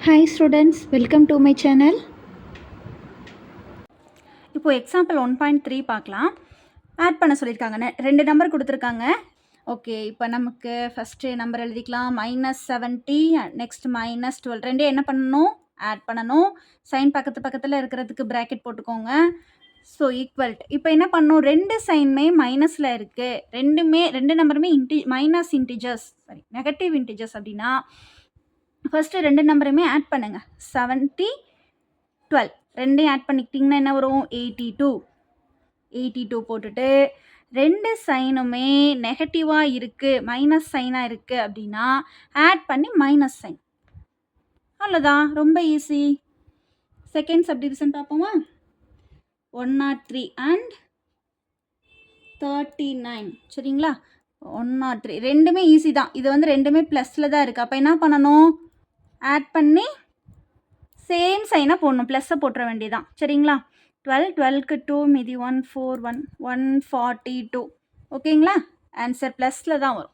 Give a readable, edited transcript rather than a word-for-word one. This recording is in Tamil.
Hi students, welcome to my channel. இப்போ எக்ஸாம்பிள் 1.3 பார்க்கலாம். ஆட் பண்ண சொல்லியிருக்காங்க. ரெண்டு நம்பர் கொடுத்துருக்காங்க. ஓகே, இப்போ நமக்கு ஃபஸ்ட்டு நம்பர் எழுதிக்கலாம். -70 நெக்ஸ்ட் -12 ரெண்டே என்ன பண்ணணும்? ஆட் பண்ணணும். சைன் பக்கத்தில் இருக்கிறதுக்கு ப்ராக்கெட் போட்டுக்கோங்க. ஸோ ஈக்குவல்ட். இப்போ என்ன பண்ணணும்? ரெண்டு சைனுமே மைனஸில் இருக்குது. ரெண்டு நம்பருமே minus integers, sorry negative integers. அப்படின்னா ஃபஸ்ட்டு ரெண்டு நம்பருமே ஆட் பண்ணுங்கள். 70 12 ரெண்டையும் ஆட் பண்ணிக்கிட்டிங்கன்னா என்ன வரும்? 82 போட்டுட்டு ரெண்டு சைனுமே நெகட்டிவாக இருக்குது, மைனஸ் சைனாக இருக்குது அப்படின்னா ஆட் பண்ணி மைனஸ் சைன். அவ்வளோதான், ரொம்ப ஈஸி. செகண்ட் சப்டிவிஷன் பார்ப்போமா? 103 அண்ட் 39. சரிங்களா? 103 ரெண்டுமே ஈஸி தான். இது வந்து ரெண்டுமே ப்ளஸில் தான் இருக்குது. அப்போ என்ன பண்ணணும்? ஆட் பண்ணி சேம் சைனாக போடணும். ப்ளஸ்ஸை போட்டுற வேண்டியதான். சரிங்களா? 12க்கு 2 மீதி 1 4 1 142. ஓகேங்களா? ஆன்சர் ப்ளஸில் தான் வரும்.